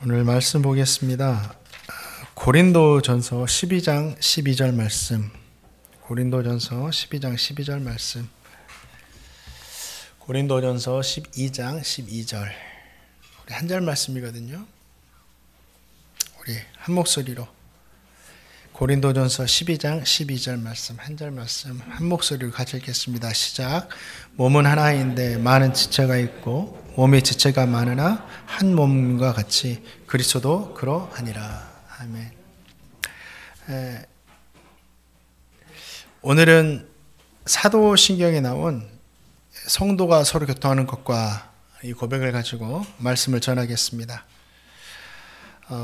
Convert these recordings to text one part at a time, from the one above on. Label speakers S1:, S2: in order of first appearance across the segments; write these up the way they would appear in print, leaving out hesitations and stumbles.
S1: 오늘 말씀 보겠습니다. 고린도전서 12장 12절 말씀. 고린도전서 12장 12절 말씀. 고린도전서 12장 12절. 우리 한 절 말씀이거든요. 우리 한 목소리로 고린도전서 12장 12절 말씀, 한 절 말씀 한 목소리로 같이 읽겠습니다. 시작. 몸은 하나인데 많은 지체가 있고 몸의 지체가 많으나 한 몸과 같이 그리스도도 그러하니라. 아멘. 오늘은 사도신경에 나온 성도가 서로 교통하는 것과 이 고백을 가지고 말씀을 전하겠습니다.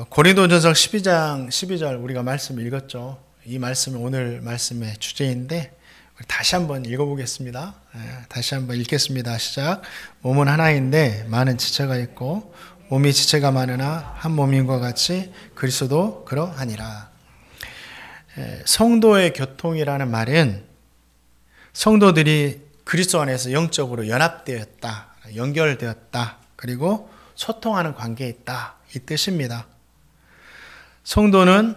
S1: 고린도전서 12장 12절 우리가 말씀 읽었죠. 이 말씀은 오늘 말씀의 주제인데 다시 한번 읽어보겠습니다. 다시 한번 읽겠습니다. 시작. 몸은 하나인데 많은 지체가 있고 몸이 지체가 많으나 한 몸인과 같이 그리스도도 그러하니라. 성도의 교통이라는 말은 성도들이 그리스도 안에서 영적으로 연합되었다, 연결되었다, 그리고 소통하는 관계에 있다, 이 뜻입니다. 성도는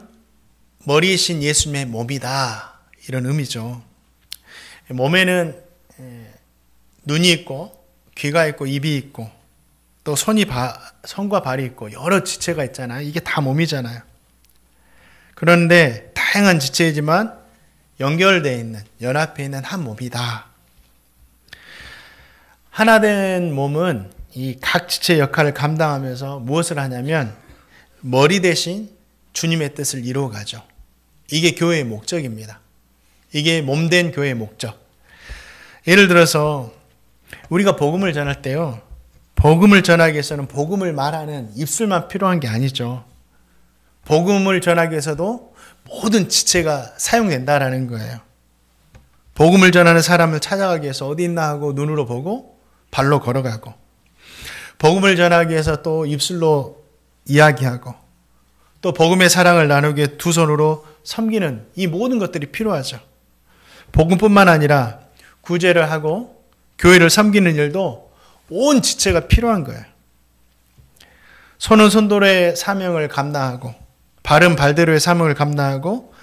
S1: 머리이신 예수님의 몸이다, 이런 의미죠. 몸에는 눈이 있고 귀가 있고 입이 있고 또 손과 발이 있고 여러 지체가 있잖아요. 이게 다 몸이잖아요. 그런데 다양한 지체이지만 연결되어 있는, 연합해 있는 한 몸이다. 하나된 몸은 이 각 지체의 역할을 감당하면서 무엇을 하냐면 머리 대신 주님의 뜻을 이루어가죠. 이게 교회의 목적입니다. 이게 몸된 교회의 목적. 예를 들어서 우리가 복음을 전할 때요, 복음을 전하기 위해서는 복음을 말하는 입술만 필요한 게 아니죠. 복음을 전하기 위해서도 모든 지체가 사용된다라는 거예요. 복음을 전하는 사람을 찾아가기 위해서 어디 있나 하고 눈으로 보고 발로 걸어가고, 복음을 전하기 위해서 또 입술로 이야기하고, 또 복음의 사랑을 나누기 위해 두 손으로 섬기는 이 모든 것들이 필요하죠. 복음뿐만 아니라 구제를 하고 교회를 섬기는 일도 온 지체가 필요한 거예요. 손은 손도로의 사명을 감당하고, 발은 발대로의 사명을 감당하고,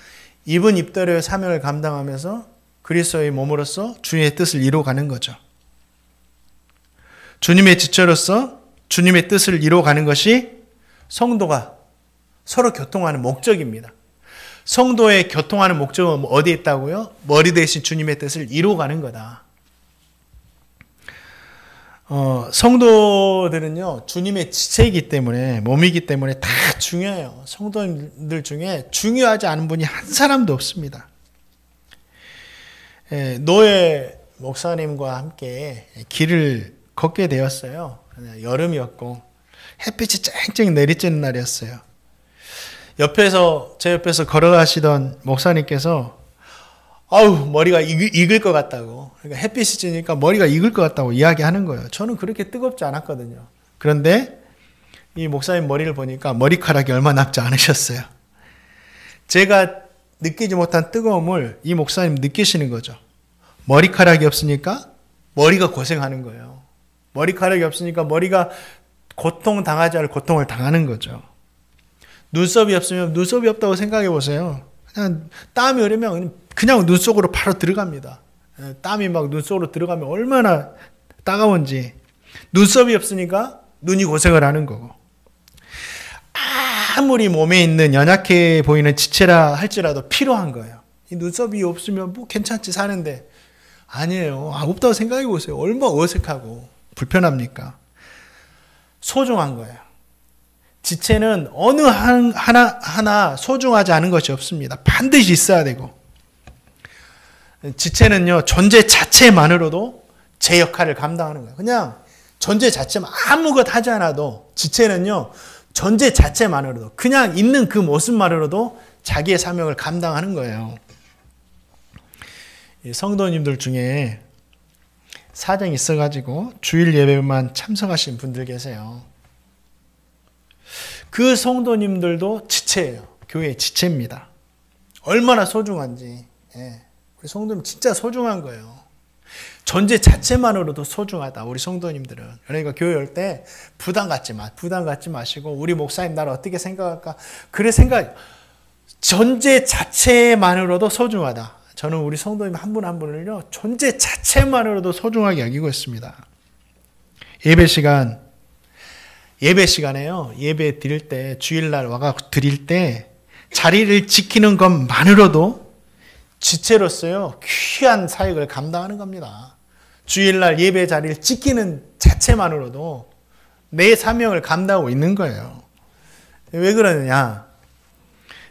S1: 입은 입대로의 사명을 감당하면서 그리스도의 몸으로서 주님의 뜻을 이루어가는 거죠. 주님의 지체로서 주님의 뜻을 이루어가는 것이 성도가 서로 교통하는 목적입니다. 성도의 교통하는 목적은 어디에 있다고요? 머리 대신 주님의 뜻을 이루어가는 거다. 성도들은요, 주님의 지체이기 때문에, 몸이기 때문에 다 중요해요. 성도들 중에 중요하지 않은 분이 한 사람도 없습니다. 노예 목사님과 함께 길을 걷게 되었어요. 여름이었고 햇빛이 쨍쨍 내리쬐는 날이었어요. 제 옆에서 걸어가시던 목사님께서 머리가 익을 것 같다고, 그러니까 햇빛이 찌니까 머리가 익을 것 같다고 이야기하는 거예요. 저는 그렇게 뜨겁지 않았거든요. 그런데 이 목사님 머리를 보니까 머리카락이 얼마 남지 않으셨어요. 제가 느끼지 못한 뜨거움을 이 목사님 느끼시는 거죠. 머리카락이 없으니까 머리가 고생하는 거예요. 머리카락이 없으니까 머리가 고통당하지 않을 고통을 당하는 거죠. 눈썹이 없으면 눈썹이 없다고 생각해 보세요. 그냥 땀이 흐르면 그냥 눈 속으로 바로 들어갑니다. 땀이 막 눈 속으로 들어가면 얼마나 따가운지. 눈썹이 없으니까 눈이 고생을 하는 거고. 아무리 몸에 있는 연약해 보이는 지체라 할지라도 필요한 거예요. 이 눈썹이 없으면 뭐 괜찮지 사는데, 아니에요. 없다고 생각해 보세요. 얼마나 어색하고 불편합니까? 소중한 거예요. 지체는 어느 하나 소중하지 않은 것이 없습니다. 반드시 있어야 되고, 지체는요, 존재 자체만으로도 제 역할을 감당하는 거예요. 그냥 존재 자체만 아무것도 하지 않아도, 지체는요, 존재 자체만으로도, 그냥 있는 그 모습만으로도 자기의 사명을 감당하는 거예요. 성도님들 중에 사정이 있어가지고 주일 예배만 참석하신 분들 계세요. 그 성도님들도 지체예요. 교회의 지체입니다. 얼마나 소중한지. 우리 성도님 진짜 소중한 거예요. 존재 자체만으로도 소중하다. 우리 성도님들은. 그러니까 교회 올 때 부담 갖지 마시고 우리 목사님 나를 어떻게 생각할까? 그래 생각. 존재 자체만으로도 소중하다. 저는 우리 성도님 한 분 한 분을요. 존재 자체만으로도 소중하게 여기고 있습니다. 예배 시간에요. 예배 드릴 때 주일날 와가 드릴 때 자리를 지키는 것만으로도 지체로서요. 귀한 사역을 감당하는 겁니다. 주일날 예배 자리를 지키는 자체만으로도 내 사명을 감당하고 있는 거예요. 왜 그러느냐?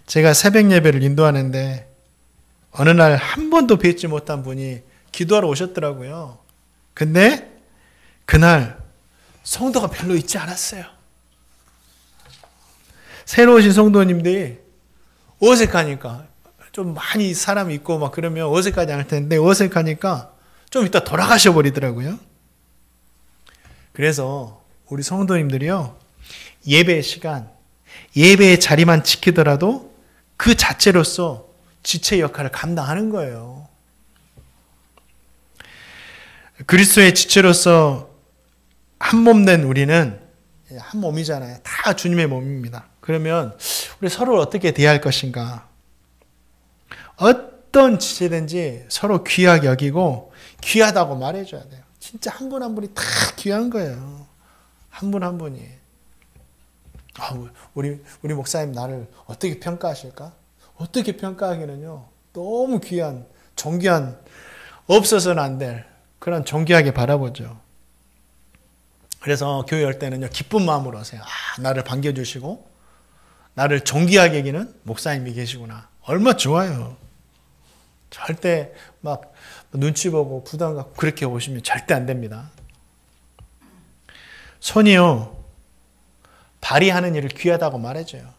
S1: 제가 새벽 예배를 인도하는데 어느 날 한 번도 뵙지 못한 분이 기도하러 오셨더라고요. 근데 그날 성도가 별로 있지 않았어요. 새로 오신 성도님들이 어색하니까 좀 많이 사람이 있고 막 그러면 어색하지 않을 텐데 어색하니까 좀 이따 돌아가셔 버리더라고요. 그래서 우리 성도님들이요. 예배 시간, 예배의 자리만 지키더라도 그 자체로서 지체 역할을 감당하는 거예요. 그리스도의 지체로서 한 몸 된 우리는 한 몸이잖아요. 다 주님의 몸입니다. 그러면 우리 서로를 어떻게 대할 것인가? 어떤 지체든지 서로 귀하게 여기고 귀하다고 말해줘야 돼요. 진짜 한 분 한 분이 다 귀한 거예요. 한 분 한 분이. 우리 목사님 나를 어떻게 평가하실까? 어떻게 평가하기는요. 너무 귀한, 존귀한, 없어서는 안 될 그런 존귀하게 바라보죠. 그래서 교회 올 때는요. 기쁜 마음으로 오세요. 나를 반겨주시고 나를 존귀하게 여기는 목사님이 계시구나. 얼마나 좋아요. 절대 막 눈치 보고 부담 갖고 그렇게 오시면 절대 안 됩니다. 손이요. 발이 하는 일을 귀하다고 말해줘요.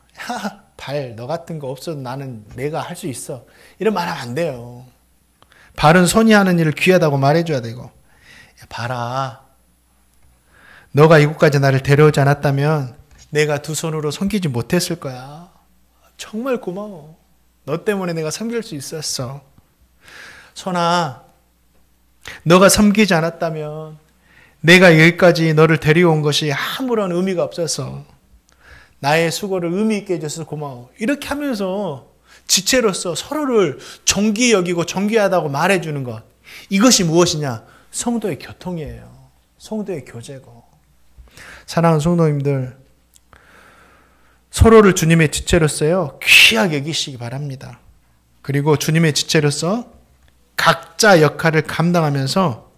S1: 발, 너 같은 거 없어도 나는 내가 할 수 있어. 이런 말 하면 안 돼요. 발은 손이 하는 일을 귀하다고 말해줘야 되고. 야, 봐라. 너가 이곳까지 나를 데려오지 않았다면 내가 두 손으로 섬기지 못했을 거야. 정말 고마워. 너 때문에 내가 섬길 수 있었어. 손아, 너가 섬기지 않았다면 내가 여기까지 너를 데려온 것이 아무런 의미가 없어서 나의 수고를 의미 있게 해줘서 고마워. 이렇게 하면서 지체로서 서로를 존귀 여기고 존귀하다고 말해주는 것. 이것이 무엇이냐? 성도의 교통이에요. 성도의 교제고. 사랑하는 성도님들, 서로를 주님의 지체로서요 귀하게 여기시기 바랍니다. 그리고 주님의 지체로서 각자 역할을 감당하면서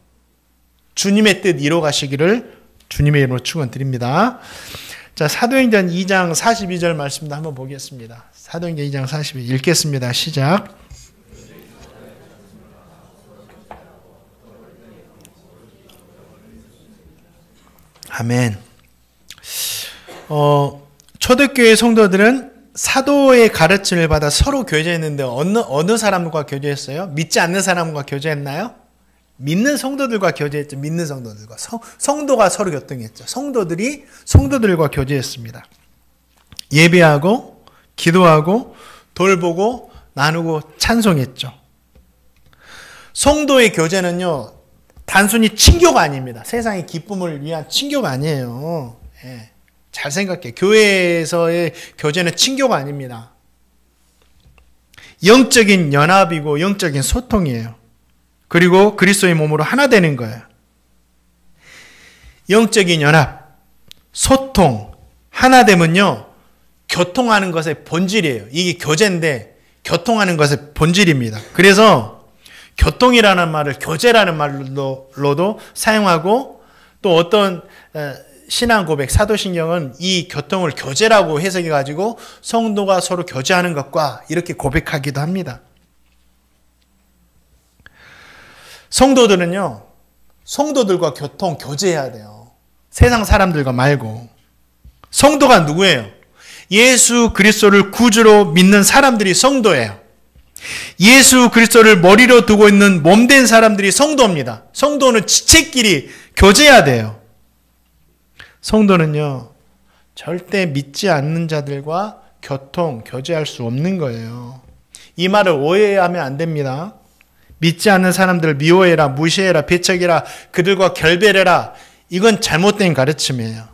S1: 주님의 뜻 이뤄가시기를 주님의 이름으로 축원드립니다. 자, 사도행전 2장 42절 말씀도 한번 보겠습니다. 사도행전 2장 42절 읽겠습니다. 시작. 아멘. 초대교회 성도들은 사도의 가르침을 받아 서로 교제했는데 어느 사람과 교제했어요? 믿지 않는 사람과 교제했나요? 믿는 성도들과 교제했죠. 믿는 성도들과. 성도가 서로 교통했죠. 성도들이 성도들과 교제했습니다. 예배하고 기도하고 돌보고 나누고 찬송했죠. 성도의 교제는요. 단순히 친교가 아닙니다. 세상의 기쁨을 위한 친교가 아니에요. 예. 잘 생각해. 교회에서의 교제는 친교가 아닙니다. 영적인 연합이고 영적인 소통이에요. 그리고 그리스도의 몸으로 하나 되는 거예요. 영적인 연합, 소통, 하나됨은요. 교통하는 것의 본질이에요. 이게 교제인데 교통하는 것의 본질입니다. 그래서 교통이라는 말을 교제라는 말로도 사용하고 또 어떤 신앙 고백, 사도신경은 이 교통을 교제라고 해석해가지고 성도가 서로 교제하는 것과 이렇게 고백하기도 합니다. 성도들은요, 성도들과 교제해야 돼요. 세상 사람들과 말고. 성도가 누구예요? 예수 그리스도를 구주로 믿는 사람들이 성도예요. 예수 그리스도를 머리로 두고 있는 몸된 사람들이 성도입니다. 성도는 지체끼리 교제해야 돼요. 성도는요, 절대 믿지 않는 자들과 교제할 수 없는 거예요. 이 말을 오해하면 안 됩니다. 믿지 않는 사람들을 미워해라, 무시해라, 배척해라, 그들과 결별해라. 이건 잘못된 가르침이에요.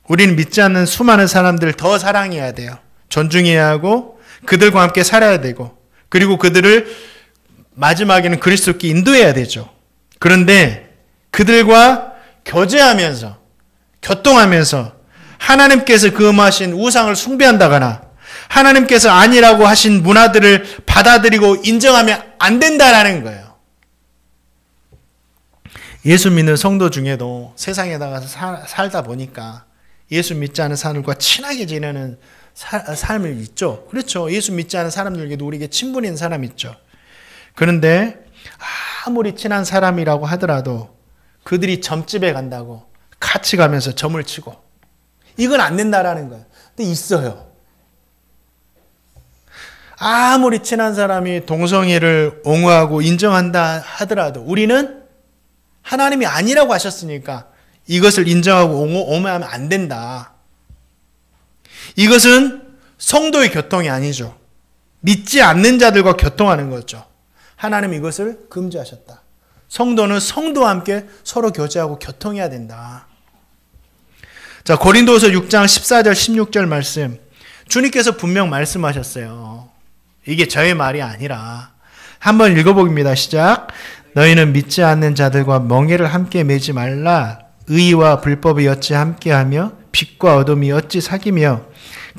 S1: 우리는 믿지 않는 수많은 사람들을 더 사랑해야 돼요. 존중해야 하고 그들과 함께 살아야 되고 그리고 그들을 마지막에는 그리스도께 인도해야 되죠. 그런데 그들과 교제하면서 교통하면서 하나님께서 금하신 우상을 숭배한다거나 하나님께서 아니라고 하신 문화들을 받아들이고 인정하면 안 된다라는 거예요. 예수 믿는 성도 중에도 세상에 나가서 살다 보니까 예수 믿지 않은 사람들과 친하게 지내는 삶을 있죠. 그렇죠. 예수 믿지 않은 사람들에게도 우리에게 친분인 사람이 있죠. 그런데 아무리 친한 사람이라고 하더라도 그들이 점집에 간다고 같이 가면서 점을 치고 이건 안 된다라는 거예요. 근데 있어요. 아무리 친한 사람이 동성애를 옹호하고 인정한다 하더라도 우리는 하나님이 아니라고 하셨으니까 이것을 인정하고 옹호하면 안 된다. 이것은 성도의 교통이 아니죠. 믿지 않는 자들과 교통하는 거죠. 하나님이 이것을 금지하셨다. 성도는 성도와 함께 서로 교제하고 교통해야 된다. 자, 고린도서 6장 14절 16절 말씀. 주님께서 분명 말씀하셨어요. 이게 저의 말이 아니라 한번 읽어보겠습니다. 시작. 너희는 믿지 않는 자들과 멍에를 함께 매지 말라. 의와 불법이 어찌 함께하며 빛과 어둠이 어찌 사귀며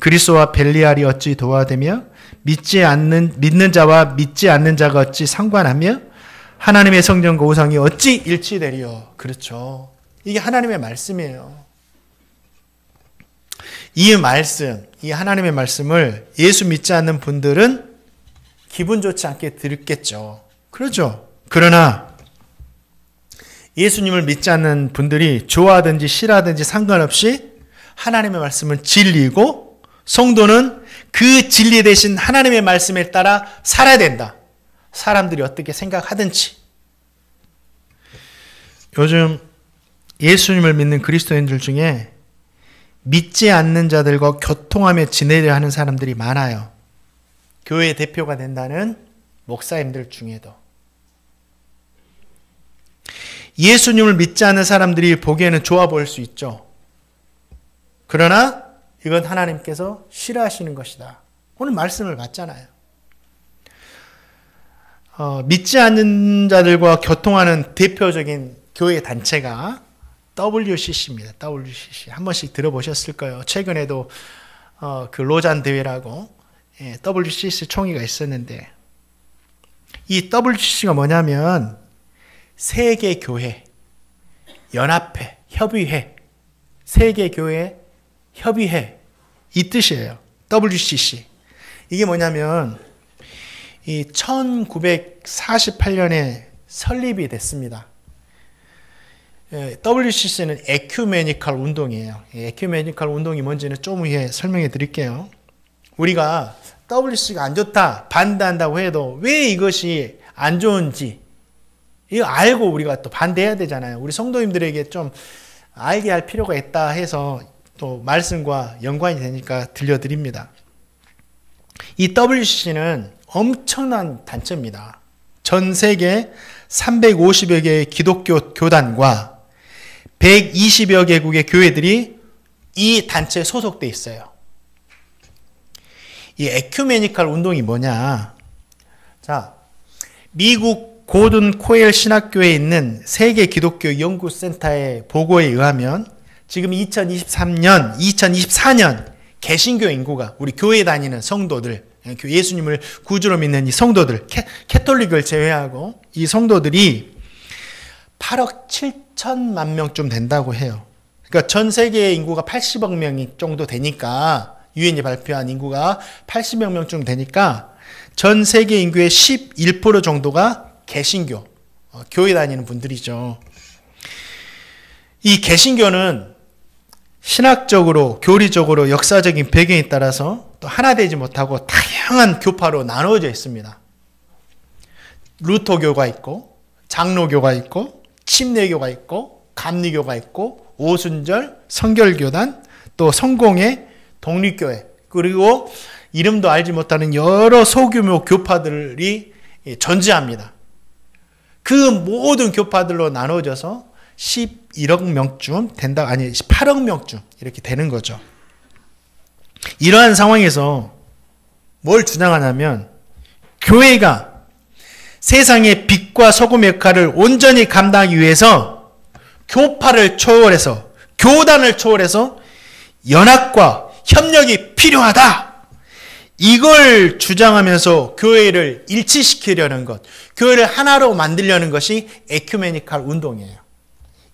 S1: 그리스도와 벨리알이 어찌 도화되며 믿는 자와 믿지 않는 자가 어찌 상관하며 하나님의 성전과 우상이 어찌 일치되리요. 그렇죠. 이게 하나님의 말씀이에요. 이 말씀, 이 하나님의 말씀을 예수 믿지 않는 분들은 기분 좋지 않게 들었겠죠. 그렇죠. 그러나 예수님을 믿지 않는 분들이 좋아하든지 싫어하든지 상관없이 하나님의 말씀은 진리고 성도는 그 진리 대신 하나님의 말씀에 따라 살아야 된다. 사람들이 어떻게 생각하든지. 요즘 예수님을 믿는 그리스도인들 중에 믿지 않는 자들과 교통하며 지내려 하는 사람들이 많아요. 교회 대표가 된다는 목사님들 중에도. 예수님을 믿지 않는 사람들이 보기에는 좋아 보일 수 있죠. 그러나 이건 하나님께서 싫어하시는 것이다. 오늘 말씀을 봤잖아요. 믿지 않는 자들과 교통하는 대표적인 교회 단체가 WCC입니다. WCC. 한 번씩 들어보셨을 거예요. 최근에도 그 로잔 대회라고 WCC 총회가 있었는데 이 WCC가 뭐냐면 세계교회, 연합회, 협의회, 세계교회, 협의회 이 뜻이에요. WCC. 이게 뭐냐면 이 1948년에 설립이 됐습니다. WCC는 에큐메니컬 운동이에요. 에큐메니컬 운동이 뭔지는 좀 후에 설명해 드릴게요. 우리가 WCC가 안 좋다, 반대한다고 해도 왜 이것이 안 좋은지 이거 알고 우리가 또 반대해야 되잖아요. 우리 성도님들에게 좀 알게 할 필요가 있다 해서 또 말씀과 연관이 되니까 들려드립니다. 이 WCC는 엄청난 단체입니다. 전 세계 350여 개의 기독교 교단과 120여 개국의 교회들이 이 단체에 소속돼 있어요. 이 에큐메니컬 운동이 뭐냐? 자, 미국 고든 코엘 신학교에 있는 세계 기독교 연구센터의 보고에 의하면 지금 2024년 개신교 인구가 우리 교회 다니는 성도들, 예수님을 구주로 믿는 이 성도들, 캐톨릭을 제외하고 이 성도들이 8억 7천만 명쯤 된다고 해요. 그러니까 전 세계의 인구가 80억 명 정도 되니까 유엔이 발표한 인구가 80억 명쯤 되니까 전 세계 인구의 11% 정도가 개신교, 교회 다니는 분들이죠. 이 개신교는 신학적으로, 교리적으로, 역사적인 배경에 따라서 또 하나 되지 못하고 다양한 교파로 나누어져 있습니다. 루터교가 있고, 장로교가 있고, 침례교가 있고, 감리교가 있고, 오순절, 성결교단, 또 성공회, 독립교회, 그리고 이름도 알지 못하는 여러 소규모 교파들이 존재합니다. 그 모든 교파들로 나눠져서 11억 명쯤 된다, 아니 18억 명쯤 이렇게 되는 거죠. 이러한 상황에서 뭘 주장하냐면 교회가 세상의 빛과 소금의 역할을 온전히 감당하기 위해서 교파를 초월해서, 교단을 초월해서 연합과 협력이 필요하다. 이걸 주장하면서 교회를 일치시키려는 것, 교회를 하나로 만들려는 것이 에큐메니칼 운동이에요.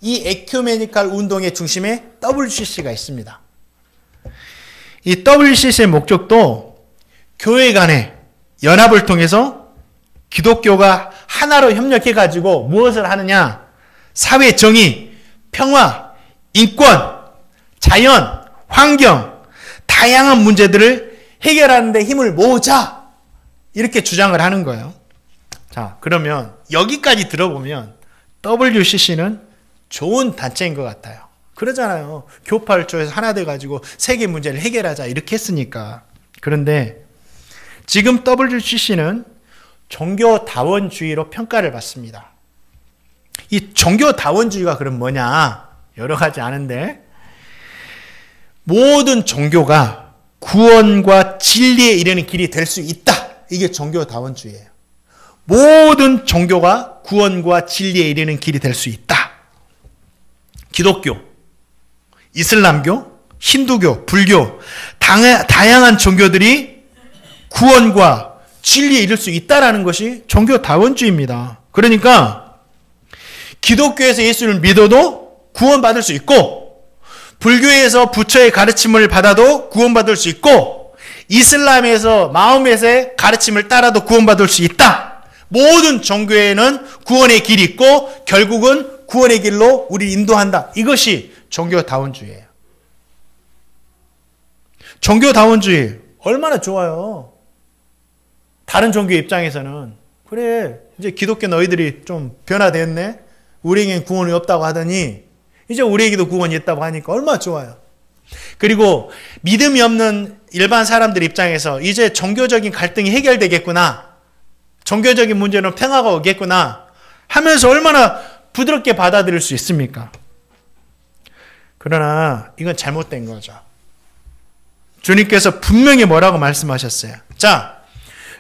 S1: 이 에큐메니칼 운동의 중심에 WCC가 있습니다. 이 WCC의 목적도 교회 간의 연합을 통해서 기독교가 하나로 협력해가지고 무엇을 하느냐? 사회 정의, 평화, 인권, 자연, 환경, 다양한 문제들을 해결하는 데 힘을 모으자. 이렇게 주장을 하는 거예요. 자, 그러면 여기까지 들어보면 WCC는 좋은 단체인 것 같아요. 그러잖아요. 교파를 쪼개서 하나 돼가지고 세계 문제를 해결하자 이렇게 했으니까. 그런데 지금 WCC는 종교다원주의로 평가를 받습니다. 이 종교다원주의가 그럼 뭐냐? 여러 가지 아는데 모든 종교가 구원과 진리에 이르는 길이 될 수 있다. 이게 종교다원주의예요. 모든 종교가 구원과 진리에 이르는 길이 될 수 있다. 기독교, 이슬람교, 힌두교, 불교, 다양한 종교들이 구원과 진리에 이를 수 있다라는 것이 종교다원주의입니다. 그러니까 기독교에서 예수를 믿어도 구원받을 수 있고, 불교에서 부처의 가르침을 받아도 구원받을 수 있고, 이슬람에서 마호멧의 가르침을 따라도 구원받을 수 있다. 모든 종교에는 구원의 길이 있고 결국은 구원의 길로 우리를 인도한다. 이것이 종교다원주의예요. 종교다원주의 얼마나 좋아요. 다른 종교 입장에서는 그래, 이제 기독교 너희들이 좀 변화됐네, 우리에겐 구원이 없다고 하더니 이제 우리에게도 구원이 있다고 하니까 얼마나 좋아요. 그리고 믿음이 없는 일반 사람들 입장에서 이제 종교적인 갈등이 해결되겠구나, 종교적인 문제는 평화가 오겠구나 하면서 얼마나 부드럽게 받아들일 수 있습니까? 그러나 이건 잘못된 거죠. 주님께서 분명히 뭐라고 말씀하셨어요? 자,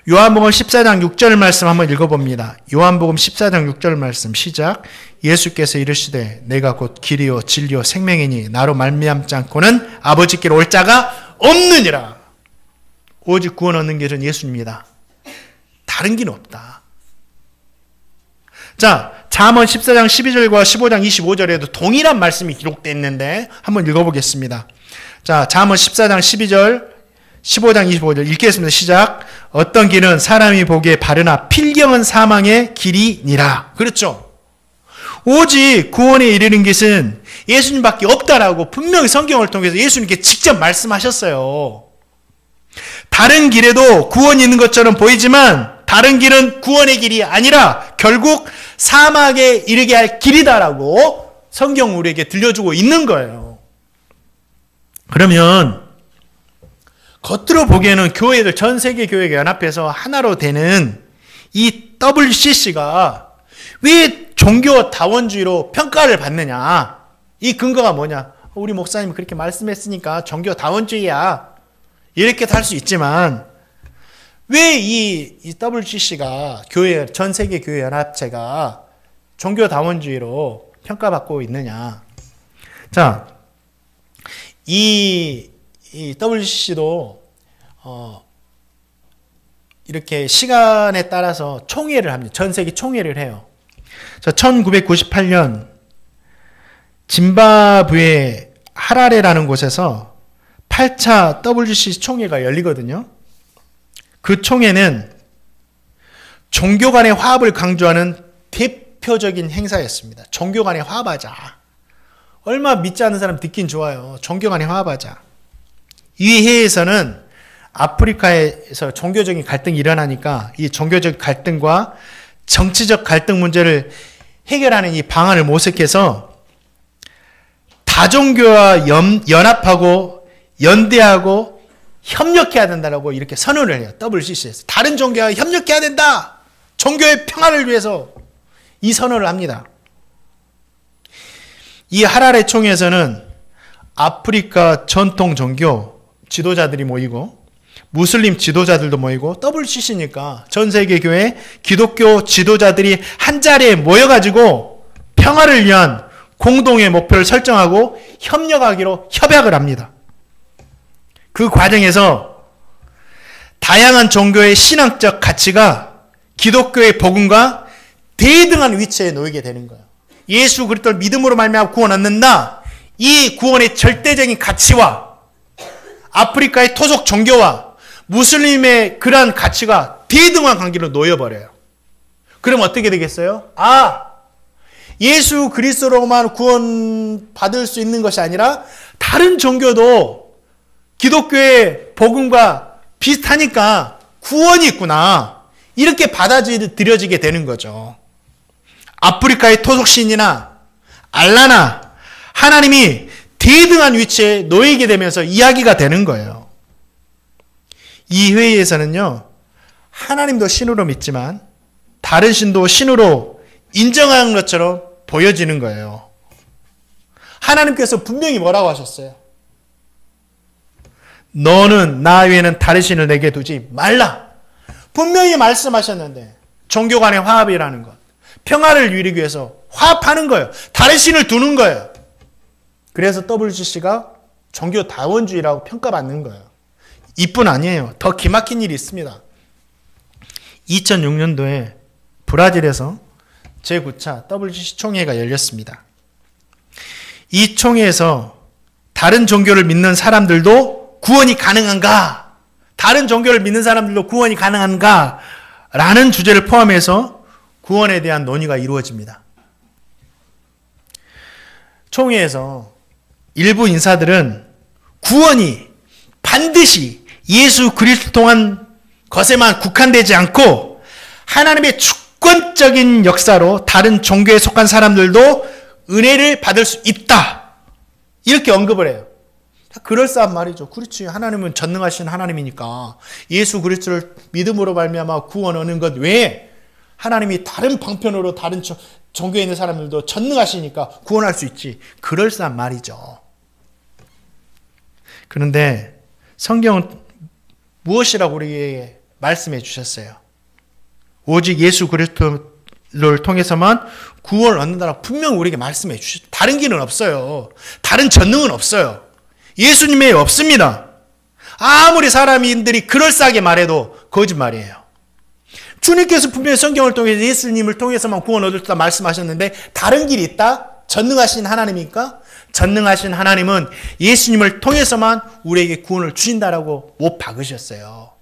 S1: 요한복음 14장 6절 말씀 한번 읽어봅니다. 요한복음 14장 6절 말씀 시작. 예수께서 이르시되 내가 곧 길이요 진리요 생명이니 나로 말미암지 않고는 아버지께로 올 자가 없느니라. 오직 구원 얻는 길은 예수입니다. 다른 길은 없다. 자, 잠언 14장 12절과 15장 25절에도 동일한 말씀이 기록되어 있는데 한번 읽어보겠습니다. 자, 잠언 14장 12절 15장 25절 읽겠습니다. 시작. 어떤 길은 사람이 보기에 바르나 필경은 사망의 길이니라. 그렇죠. 오직 구원에 이르는 것은 예수님밖에 없다라고 분명히 성경을 통해서 예수님께 직접 말씀하셨어요. 다른 길에도 구원이 있는 것처럼 보이지만 다른 길은 구원의 길이 아니라 결국 사막에 이르게 할 길이다라고 성경 우리에게 들려주고 있는 거예요. 그러면 겉으로 보기에는 교회들, 전 세계 교회가 연합해서 하나로 되는 이 WCC가 왜 종교다원주의로 평가를 받느냐? 이 근거가 뭐냐? 우리 목사님이 그렇게 말씀했으니까 종교다원주의야. 이렇게 할 수 있지만 왜 이 WCC가 교회, 전 세계 교회 연합체가 종교다원주의로 평가받고 있느냐? 자, 이 WCC도 이렇게 시간에 따라서 총회를 합니다. 전 세계 총회를 해요. 자, 1998년 짐바브웨 하라레라는 곳에서 8차 WCC 총회가 열리거든요. 그 총회는 종교 간의 화합을 강조하는 대표적인 행사였습니다. 종교 간의 화합하자. 얼마 믿지 않는 사람 듣긴 좋아요. 종교 간의 화합하자. 이 회에서는 아프리카에서 종교적인 갈등이 일어나니까 이 종교적 갈등과 정치적 갈등 문제를 해결하는 이 방안을 모색해서 다종교와 연합하고 연대하고 협력해야 된다고 이렇게 선언을 해요. WCC에서. 다른 종교와 협력해야 된다. 종교의 평화를 위해서. 이 선언을 합니다. 이 하라레 총회에서는 아프리카 전통 종교 지도자들이 모이고 무슬림 지도자들도 모이고 WCC니까 전 세계 교회 기독교 지도자들이 한 자리에 모여가지고 평화를 위한 공동의 목표를 설정하고 협력하기로 협약을 합니다. 그 과정에서 다양한 종교의 신앙적 가치가 기독교의 복음과 대등한 위치에 놓이게 되는 거예요. 예수 그리스도를 믿음으로 말미암아 구원 얻는다. 이 구원의 절대적인 가치와 아프리카의 토속 종교와 무슬림의 그러한 가치가 대등한 관계로 놓여버려요. 그럼 어떻게 되겠어요? 예수 그리스도로만 구원 받을 수 있는 것이 아니라 다른 종교도 기독교의 복음과 비슷하니까 구원이 있구나. 이렇게 받아들여지게 되는 거죠. 아프리카의 토속신이나 알라나 하나님이 대등한 위치에 놓이게 되면서 이야기가 되는 거예요. 이 회의에서는요, 하나님도 신으로 믿지만 다른 신도 신으로 인정하는 것처럼 보여지는 거예요. 하나님께서 분명히 뭐라고 하셨어요? 너는 나 외에는 다른 신을 내게 두지 말라. 분명히 말씀하셨는데 종교 간의 화합이라는 것, 평화를 누리기 위해서 화합하는 거예요. 다른 신을 두는 거예요. 그래서 WCC가 종교다원주의라고 평가받는 거예요. 이뿐 아니에요. 더 기막힌 일이 있습니다. 2006년도에 브라질에서 제9차 WCC 총회가 열렸습니다. 이 총회에서 다른 종교를 믿는 사람들도 구원이 가능한가? 다른 종교를 믿는 사람들도 구원이 가능한가? 라는 주제를 포함해서 구원에 대한 논의가 이루어집니다. 총회에서 일부 인사들은 구원이 반드시 예수 그리스도 통한 것에만 국한되지 않고 하나님의 주권적인 역사로 다른 종교에 속한 사람들도 은혜를 받을 수 있다. 이렇게 언급을 해요. 그럴싸한 말이죠. 그렇지. 하나님은 전능하신 하나님이니까 예수 그리스도를 믿음으로 말미암아 구원 얻는 것 외에 하나님이 다른 방편으로 다른 종교에 있는 사람들도 전능하시니까 구원할 수 있지. 그럴싸한 말이죠. 그런데 성경은 무엇이라고 우리에게 말씀해 주셨어요? 오직 예수 그리스도를 통해서만 구원을 얻는다라고 분명 우리에게 말씀해 주셨어요. 다른 길은 없어요. 다른 전능은 없어요. 예수님의 없습니다. 아무리 사람들이 그럴싸하게 말해도 거짓말이에요. 주님께서 분명히 성경을 통해서 예수님을 통해서만 구원 얻을 수 있다 말씀하셨는데 다른 길이 있다? 전능하신 하나님입니까? 전능하신 하나님은 예수님을 통해서만 우리에게 구원을 주신다라고 못 박으셨어요.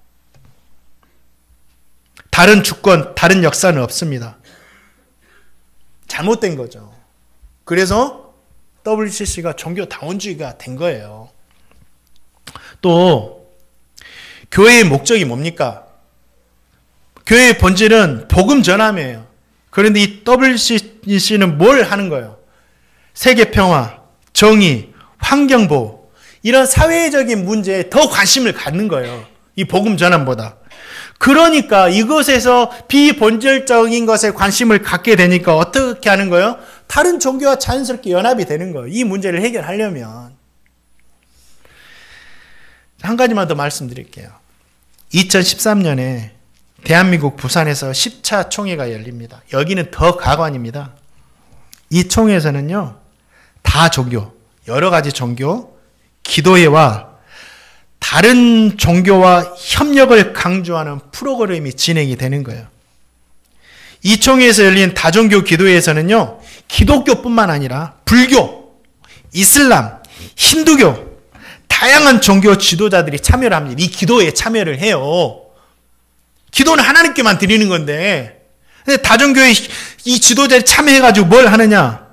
S1: 다른 주권, 다른 역사는 없습니다. 잘못된 거죠. 그래서 WCC가 종교다원주의가 된 거예요. 또 교회의 목적이 뭡니까? 교회의 본질은 복음 전함이에요. 그런데 이 WCC는 뭘 하는 거예요? 세계평화, 정의, 환경보호 이런 사회적인 문제에 더 관심을 갖는 거예요. 이 복음 전함보다. 그러니까 이것에서 비본질적인 것에 관심을 갖게 되니까 어떻게 하는 거예요? 다른 종교와 자연스럽게 연합이 되는 거예요. 이 문제를 해결하려면. 한 가지만 더 말씀드릴게요. 2013년에 대한민국 부산에서 10차 총회가 열립니다. 여기는 더 가관입니다. 이 총회에서는요, 다 종교, 여러 가지 종교, 기도회와 다른 종교와 협력을 강조하는 프로그램이 진행이 되는 거예요. 이 총회에서 열린 다종교 기도회에서는요, 기독교뿐만 아니라 불교, 이슬람, 힌두교, 다양한 종교 지도자들이 참여를 합니다. 이 기도회에 참여를 해요. 기도는 하나님께만 드리는 건데, 근데 다종교의 이 지도자들이 참여해가지고 뭘 하느냐?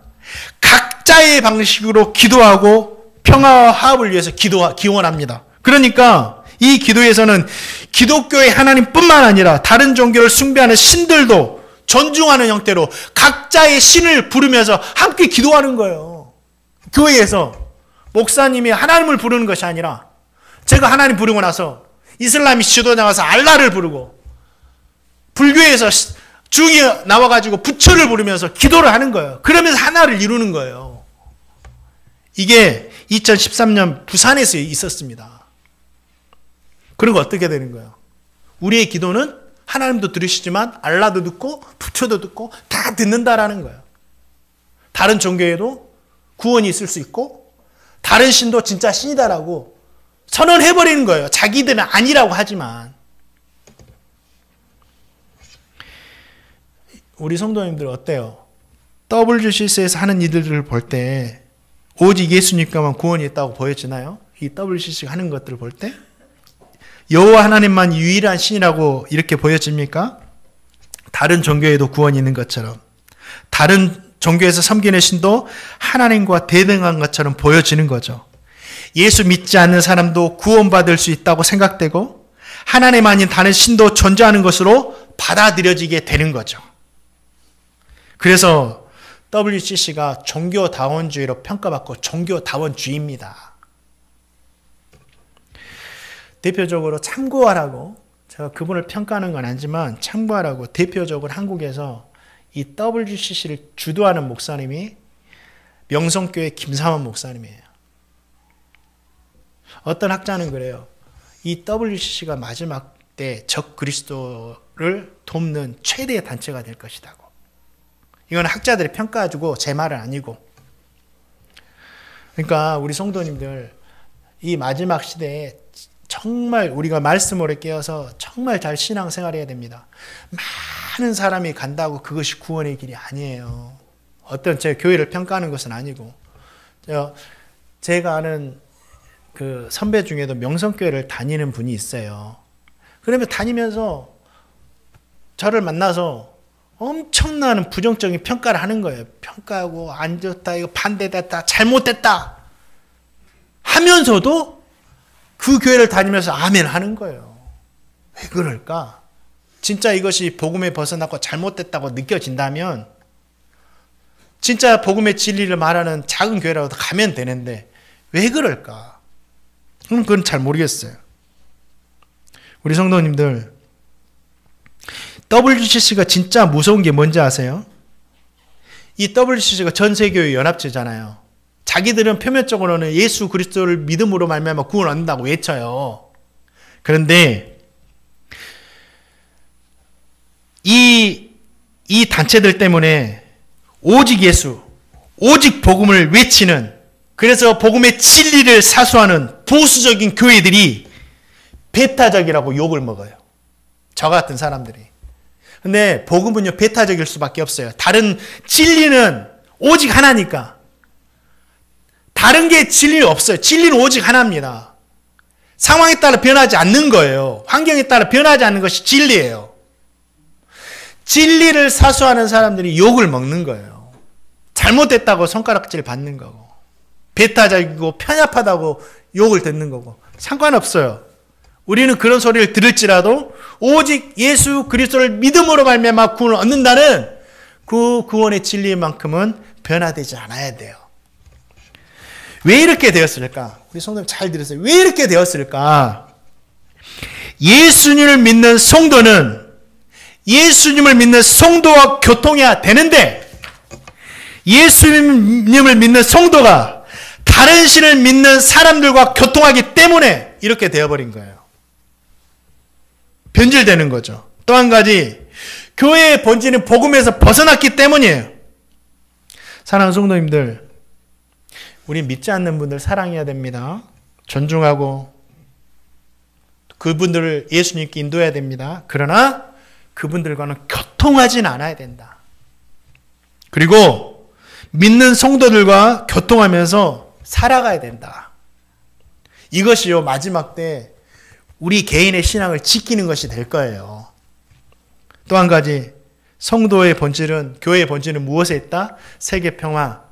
S1: 각자의 방식으로 기도하고 평화와 화합을 위해서 기원합니다. 그러니까 이 기도에서는 기독교의 하나님뿐만 아니라 다른 종교를 숭배하는 신들도 존중하는 형태로 각자의 신을 부르면서 함께 기도하는 거예요. 교회에서 목사님이 하나님을 부르는 것이 아니라 제가 하나님 부르고 나서 이슬람이 지도자 와서 알라를 부르고 불교에서 중이 나와가지고 부처를 부르면서 기도를 하는 거예요. 그러면서 하나를 이루는 거예요. 이게 2013년 부산에서 있었습니다. 그리고 어떻게 되는 거예요? 우리의 기도는 하나님도 들으시지만 알라도 듣고 부처도 듣고 다 듣는다라는 거예요. 다른 종교에도 구원이 있을 수 있고 다른 신도 진짜 신이다라고 선언해버리는 거예요. 자기들은 아니라고 하지만. 우리 성도님들 어때요? WCC에서 하는 이들을 볼 때 오직 예수님께만 구원이 있다고 보여지나요? 이 WCC가 하는 것들을 볼 때? 여호와 하나님만 유일한 신이라고 이렇게 보여집니까? 다른 종교에도 구원이 있는 것처럼 다른 종교에서 섬기는 신도 하나님과 대등한 것처럼 보여지는 거죠. 예수 믿지 않는 사람도 구원받을 수 있다고 생각되고 하나님 아닌 다른 신도 존재하는 것으로 받아들여지게 되는 거죠. 그래서 WCC가 종교다원주의로 평가받고 종교다원주의입니다. 대표적으로 참고하라고, 제가 그분을 평가하는 건 아니지만 참고하라고 대표적으로 한국에서 이 WCC를 주도하는 목사님이 명성교회 김삼원 목사님이에요. 어떤 학자는 그래요. 이 WCC가 마지막 때 적 그리스도를 돕는 최대의 단체가 될 것이라고. 이건 학자들이 평가해주고 제 말은 아니고. 그러니까 우리 성도님들 이 마지막 시대에 정말 우리가 말씀으로 깨어서 정말 잘 신앙생활해야 됩니다. 많은 사람이 간다고 그것이 구원의 길이 아니에요. 어떤 제 교회를 평가하는 것은 아니고. 제가 아는 그 선배 중에도 명성교회를 다니는 분이 있어요. 그러면 다니면서 저를 만나서 엄청난 부정적인 평가를 하는 거예요. 평가하고 안 좋다, 이거 반대됐다, 잘못됐다 하면서도 그 교회를 다니면서 아멘 하는 거예요. 왜 그럴까? 진짜 이것이 복음에 벗어나고 잘못됐다고 느껴진다면 진짜 복음의 진리를 말하는 작은 교회라도 가면 되는데 왜 그럴까? 그건 잘 모르겠어요. 우리 성도님들, WCC가 진짜 무서운 게 뭔지 아세요? 이 WCC가 전 세계의 연합체잖아요. 자기들은 표면적으로는 예수 그리스도를 믿음으로 말미암아 구원 얻는다고 외쳐요. 그런데 이 단체들 때문에 오직 예수, 오직 복음을 외치는, 그래서 복음의 진리를 사수하는 보수적인 교회들이 배타적이라고 욕을 먹어요. 저 같은 사람들이. 근데 복음은요, 배타적일 수밖에 없어요. 다른 진리는 오직 하나니까. 다른 게 진리는 없어요. 진리는 오직 하나입니다. 상황에 따라 변하지 않는 거예요. 환경에 따라 변하지 않는 것이 진리예요. 진리를 사수하는 사람들이 욕을 먹는 거예요. 잘못됐다고 손가락질 받는 거고, 배타적이고 편협하다고 욕을 듣는 거고, 상관없어요. 우리는 그런 소리를 들을지라도 오직 예수 그리스도를 믿음으로 말미암아 구원을 얻는다는 그 구원의 진리만큼은 변화되지 않아야 돼요. 왜 이렇게 되었을까? 우리 성도님 잘 들으세요. 왜 이렇게 되었을까? 예수님을 믿는 성도는 예수님을 믿는 성도와 교통해야 되는데, 예수님을 믿는 성도가 다른 신을 믿는 사람들과 교통하기 때문에 이렇게 되어버린 거예요. 변질되는 거죠. 또 한 가지, 교회의 본질은 복음에서 벗어났기 때문이에요. 사랑하는 성도님들, 우리 믿지 않는 분들 사랑해야 됩니다. 존중하고 그분들을 예수님께 인도해야 됩니다. 그러나 그분들과는 교통하진 않아야 된다. 그리고 믿는 성도들과 교통하면서 살아가야 된다. 이것이요, 마지막 때 우리 개인의 신앙을 지키는 것이 될 거예요. 또 한 가지, 성도의 본질은, 교회의 본질은 무엇에 있다? 세계 평화,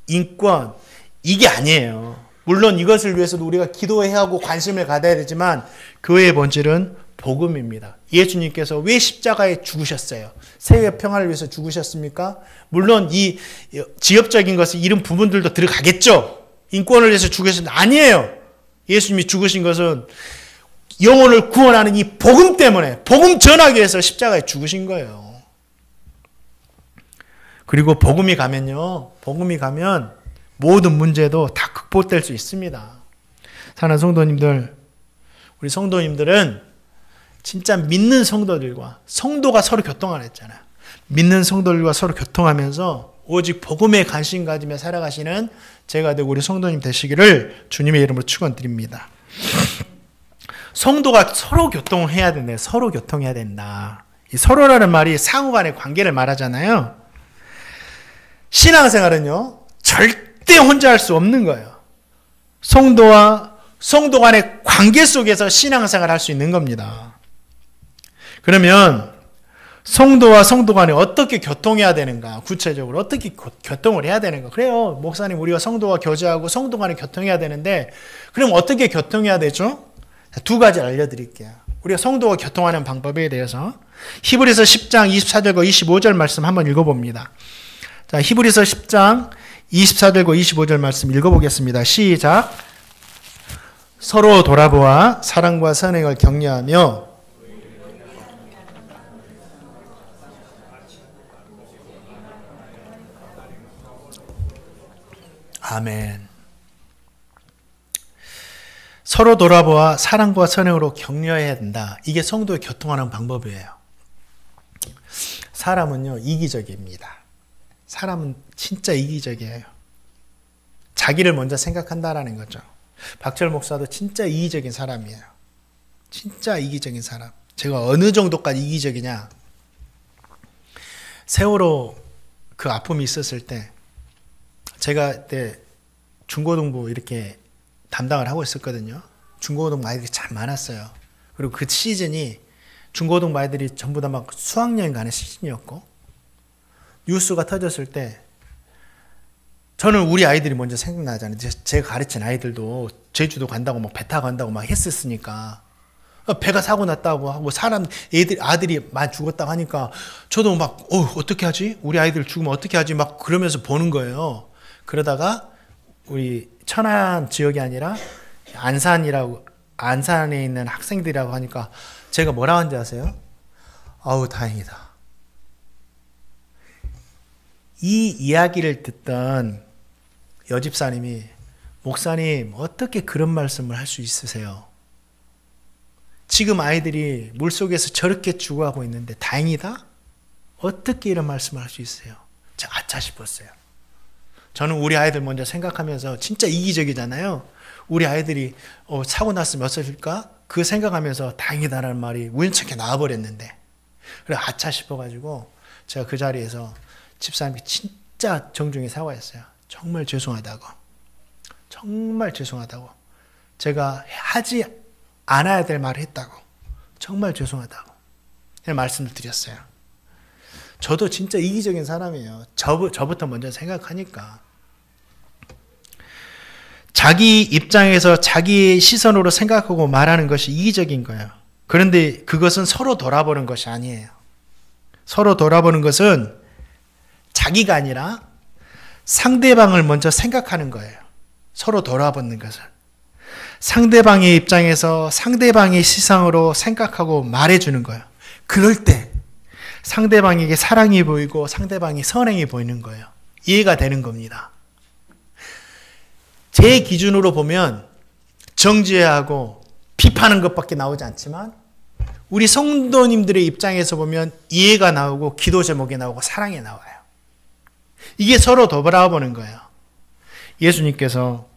S1: 인권, 이게 아니에요. 물론 이것을 위해서도 우리가 기도해야 하고 관심을 가져야 되지만 교회의 본질은 복음입니다. 예수님께서 왜 십자가에 죽으셨어요? 세계 평화를 위해서 죽으셨습니까? 물론 이 지엽적인 것을 이런 부분들도 들어가겠죠. 인권을 위해서 죽으셨는데 아니에요. 예수님이 죽으신 것은 영혼을 구원하는 이 복음 때문에, 복음 전하기 위해서 십자가에 죽으신 거예요. 그리고 복음이 가면요. 복음이 가면 모든 문제도 다 극복될 수 있습니다. 사랑하는 성도님들, 우리 성도님들은 진짜 믿는 성도들과 성도가 서로 교통하라 했잖아요. 믿는 성도들과 서로 교통하면서 오직 복음에 관심 가지며 살아가시는 제가 되고 우리 성도님 되시기를 주님의 이름으로 축원드립니다. 성도가 서로 교통해야 된다. 서로 교통해야 된다. 이 서로라는 말이 상호간의 관계를 말하잖아요. 신앙생활은요, 절대 혼자 할 수 없는 거예요. 성도와 성도 간의 관계 속에서 신앙생활을 할 수 있는 겁니다. 그러면 성도와 성도 간에 어떻게 교통해야 되는가? 구체적으로 어떻게 교통을 해야 되는가? 그래요. 목사님, 우리가 성도와 교제하고 성도 간에 교통해야 되는데 그럼 어떻게 교통해야 되죠? 두 가지 알려드릴게요. 우리가 성도와 교통하는 방법에 대해서 히브리서 10장 24절과 25절 말씀 한번 읽어봅니다. 자, 히브리서 10장 24절과 25절 말씀 읽어보겠습니다. 시작. 서로 돌아보아 사랑과 선행을 격려하며 아멘. 서로 돌아보아 사랑과 선행으로 격려해야 된다. 이게 성도의 교통하는 방법이에요. 사람은요, 이기적입니다. 사람은 진짜 이기적이에요. 자기를 먼저 생각한다라는 거죠. 박철 목사도 진짜 이기적인 사람이에요. 진짜 이기적인 사람. 제가 어느 정도까지 이기적이냐. 세월호 그 아픔이 있었을 때 제가 그때 중고등부 이렇게 담당을 하고 있었거든요. 중고등 아이들이 참 많았어요. 그리고 그 시즌이 중고등 아이들이 전부 다 막 수학여행 가는 시즌이었고 뉴스가 터졌을 때 저는 우리 아이들이 먼저 생각나잖아요. 제가 가르친 아이들도 제주도 간다고 막 배 타고 간다고 막 했었으니까 배가 사고 났다고 하고 아들이 많이 죽었다고 하니까 저도 막 어떻게 하지? 우리 아이들 죽으면 어떻게 하지? 막 그러면서 보는 거예요. 그러다가 우리 천안 지역이 아니라 안산에 있는 학생들이라고 하니까 제가 뭐라고 하는지 아세요? 아우 다행이다. 이 이야기를 듣던 여집사님이 목사님 어떻게 그런 말씀을 할 수 있으세요? 지금 아이들이 물속에서 저렇게 죽어가고 있는데 다행이다? 어떻게 이런 말씀을 할 수 있어요? 제가 아차 싶었어요. 저는 우리 아이들 먼저 생각하면서 진짜 이기적이잖아요. 우리 아이들이 사고 났으면 어떨까? 그 생각하면서 다행이다라는 말이 우연찮게 나와버렸는데 그래 아차 싶어가지고 제가 그 자리에서 집사님께 진짜 정중히 사과했어요. 정말 죄송하다고. 정말 죄송하다고. 제가 하지 않아야 될 말을 했다고. 정말 죄송하다고. 이런 말씀을 드렸어요. 저도 진짜 이기적인 사람이에요. 저부터 먼저 생각하니까. 자기 입장에서 자기 시선으로 생각하고 말하는 것이 이기적인 거예요. 그런데 그것은 서로 돌아보는 것이 아니에요. 서로 돌아보는 것은 자기가 아니라 상대방을 먼저 생각하는 거예요. 서로 돌아보는 것은. 상대방의 입장에서 상대방의 시선으로 생각하고 말해주는 거예요. 그럴 때 상대방에게 사랑이 보이고 상대방이 선행이 보이는 거예요. 이해가 되는 겁니다. 제 기준으로 보면 정죄하고 비판하는 것밖에 나오지 않지만 우리 성도님들의 입장에서 보면 이해가 나오고 기도 제목이 나오고 사랑이 나와요. 이게 서로 돌아보는 거예요. 예수님께서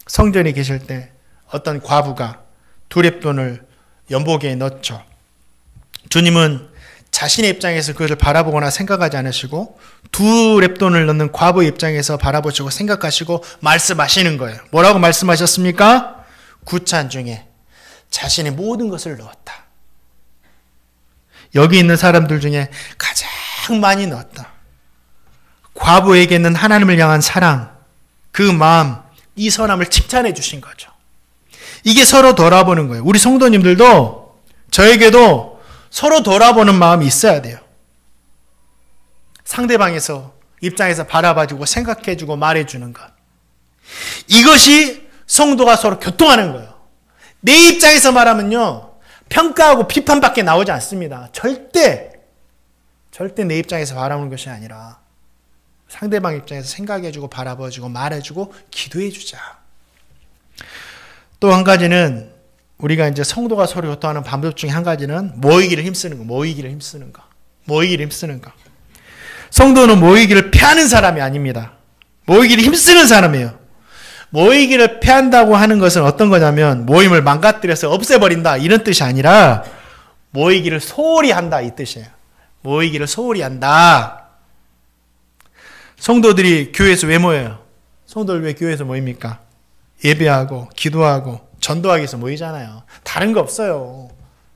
S1: 성전에 계실 때 어떤 과부가 두 렙돈을 연복에 넣죠. 주님은 자신의 입장에서 그것을 바라보거나 생각하지 않으시고 두 렙돈을 넣는 과부의 입장에서 바라보시고 생각하시고 말씀하시는 거예요. 뭐라고 말씀하셨습니까? 구찬 중에 자신의 모든 것을 넣었다. 여기 있는 사람들 중에 가장 많이 넣었다. 과부에게는 하나님을 향한 사랑, 그 마음, 이 선함을 칭찬해 주신 거죠. 이게 서로 돌아보는 거예요. 우리 성도님들도 저에게도 서로 돌아보는 마음이 있어야 돼요. 상대방에서 입장에서 바라봐주고 생각해주고 말해주는 것. 이것이 성도가 서로 교통하는 거예요. 내 입장에서 말하면요. 평가하고 비판밖에 나오지 않습니다. 절대 내 입장에서 바라보는 것이 아니라 상대방 입장에서 생각해주고 바라봐주고 말해주고 기도해주자. 또 한 가지는 우리가 이제 성도가 서로 교통하는 방법 중에 한 가지는 모이기를 힘쓰는 거. 모이기를 힘쓰는 거. 모이기를 힘쓰는 거. 성도는 모이기를 피하는 사람이 아닙니다. 모이기를 힘쓰는 사람이에요. 모이기를 피한다고 하는 것은 어떤 거냐면 모임을 망가뜨려서 없애버린다 이런 뜻이 아니라 모이기를 소홀히 한다 이 뜻이에요. 모이기를 소홀히 한다. 성도들이 교회에서 왜 모여요? 성도들 왜 교회에서 모입니까? 예배하고 기도하고 전도하기 위해서 모이잖아요. 다른 거 없어요.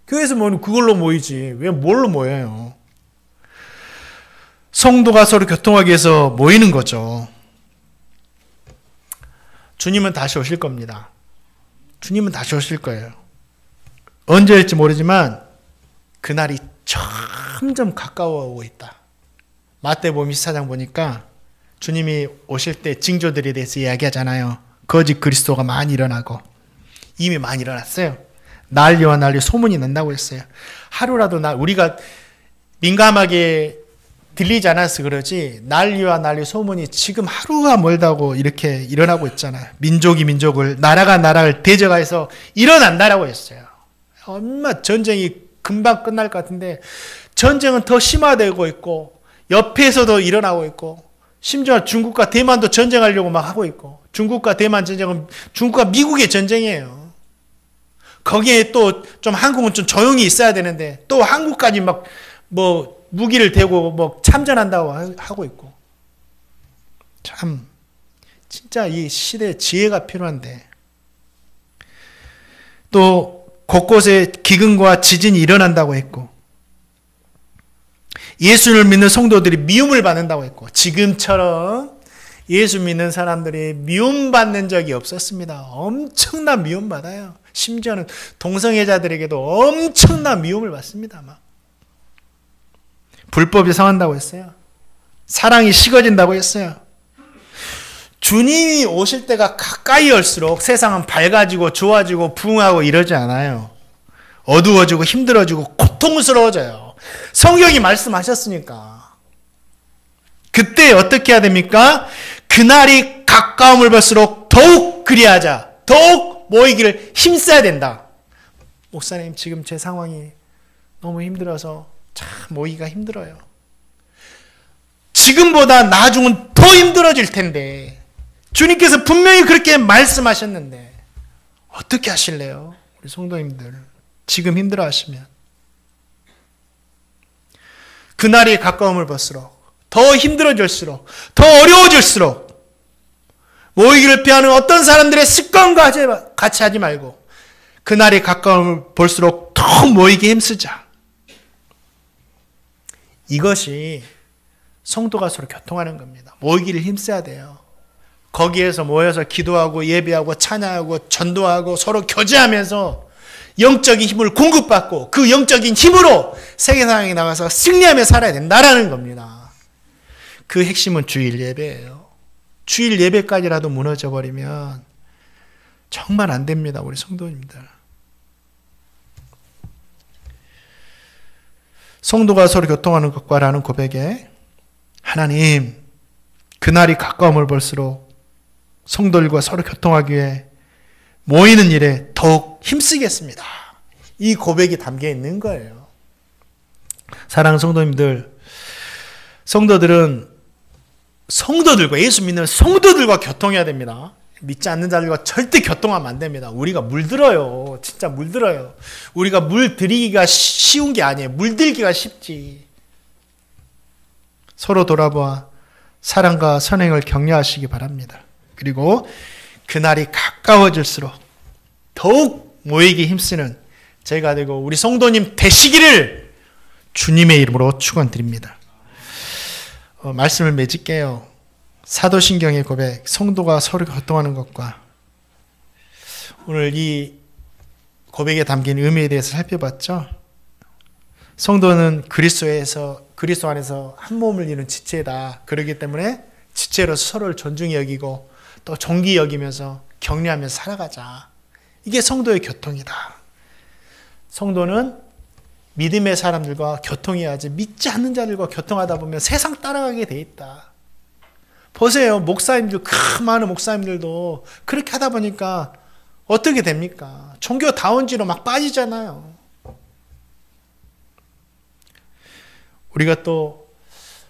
S1: 교회에서 모이면 그걸로 모이지. 왜 뭘로 모여요? 성도가 서로 교통하기 위해서 모이는 거죠. 주님은 다시 오실 겁니다. 주님은 다시 오실 거예요. 언제 올지 모르지만 그날이 점점 가까워오고 있다. 마태복음 24장 보니까 주님이 오실 때 징조들에 대해서 이야기하잖아요. 거짓 그리스도가 많이 일어나고 이미 많이 일어났어요. 난리와 난리 소문이 난다고 했어요. 하루라도 우리가 민감하게 들리지 않아서 그러지 난리와 난리 소문이 지금 하루가 멀다고 이렇게 일어나고 있잖아요. 민족이 민족을 나라가 나라를 대적해서 일어난다라고 했어요. 얼마 전쟁이 금방 끝날 것 같은데 전쟁은 더 심화되고 있고 옆에서도 일어나고 있고 심지어 중국과 대만도 전쟁하려고 막 하고 있고 중국과 대만 전쟁은 중국과 미국의 전쟁이에요. 거기에 또 좀 한국은 좀 조용히 있어야 되는데 또 한국까지 막 뭐 무기를 대고 뭐 참전한다고 하고 있고 참 진짜 이 시대에 지혜가 필요한데 또 곳곳에 기근과 지진이 일어난다고 했고 예수를 믿는 성도들이 미움을 받는다고 했고 지금처럼 예수 믿는 사람들이 미움받는 적이 없었습니다. 엄청난 미움받아요. 심지어는 동성애자들에게도 엄청난 미움을 받습니다. 막. 불법이 상한다고 했어요. 사랑이 식어진다고 했어요. 주님이 오실 때가 가까이 올수록 세상은 밝아지고 좋아지고 부흥하고 이러지 않아요. 어두워지고 힘들어지고 고통스러워져요. 성경이 말씀하셨으니까. 그때 어떻게 해야 됩니까? 그날이 가까움을 볼수록 더욱 그리하자. 더욱 모이기를 힘써야 된다. 목사님 지금 제 상황이 너무 힘들어서 참 모이기가 힘들어요. 지금보다 나중은 더 힘들어질 텐데 주님께서 분명히 그렇게 말씀하셨는데 어떻게 하실래요? 우리 성도님들 지금 힘들어하시면 그날이 가까움을 볼수록 더 힘들어질수록 더 어려워질수록 모이기를 피하는 어떤 사람들의 습관과 같이 하지 말고 그날이 가까움을 볼수록 더 모이기 힘쓰자. 이것이 성도가 서로 교통하는 겁니다. 모이기를 힘써야 돼요. 거기에서 모여서 기도하고 예배하고 찬양하고 전도하고 서로 교제하면서 영적인 힘을 공급받고 그 영적인 힘으로 세계상에 나가서 승리하며 살아야 된다라는 겁니다. 그 핵심은 주일 예배예요. 주일 예배까지라도 무너져 버리면 정말 안 됩니다. 우리 성도님들. 성도가 서로 교통하는 것과라는 고백에 하나님 그날이 가까움을 볼수록 성도들과 서로 교통하기 위해 모이는 일에 더욱 힘쓰겠습니다. 이 고백이 담겨 있는 거예요. 사랑하는 성도님들, 성도들은 성도들과 예수 믿는 성도들과 교통해야 됩니다. 믿지 않는 자들과 절대 교통하면 안 됩니다. 우리가 물들어요. 진짜 물들어요. 우리가 물들이기가 쉬운 게 아니에요. 물들기가 쉽지. 서로 돌아보아 사랑과 선행을 격려하시기 바랍니다. 그리고 그날이 가까워질수록 더욱 모이기 힘쓰는 저희가 되고 우리 성도님 되시기를 주님의 이름으로 축원드립니다. 말씀을 맺을게요. 사도신경의 고백, 성도가 서로 교통하는 것과 오늘 이 고백에 담긴 의미에 대해서 살펴봤죠. 성도는 그리스도 안에서 한 몸을 이룬 지체다. 그렇기 때문에 지체로서 서로를 존중히 여기고 또 존귀히 여기면서 격려하면서 살아가자. 이게 성도의 교통이다. 성도는 믿음의 사람들과 교통해야지 믿지 않는 자들과 교통하다 보면 세상 따라가게 돼 있다. 보세요. 목사님들, 많은 목사님들도 그렇게 하다 보니까 어떻게 됩니까? 종교다운지로 막 빠지잖아요. 우리가 또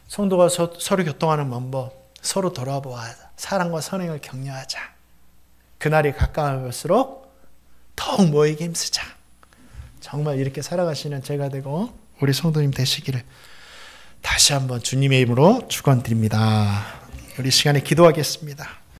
S1: 성도가 서로 교통하는 방법, 서로 돌아보아 사랑과 선행을 격려하자. 그날이 가까울수록 더욱 모이기 힘쓰자. 정말 이렇게 살아가시는 제가 되고 우리 성도님 되시기를 다시 한번 주님의 이름으로 축원드립니다. 우리 시간에 기도하겠습니다.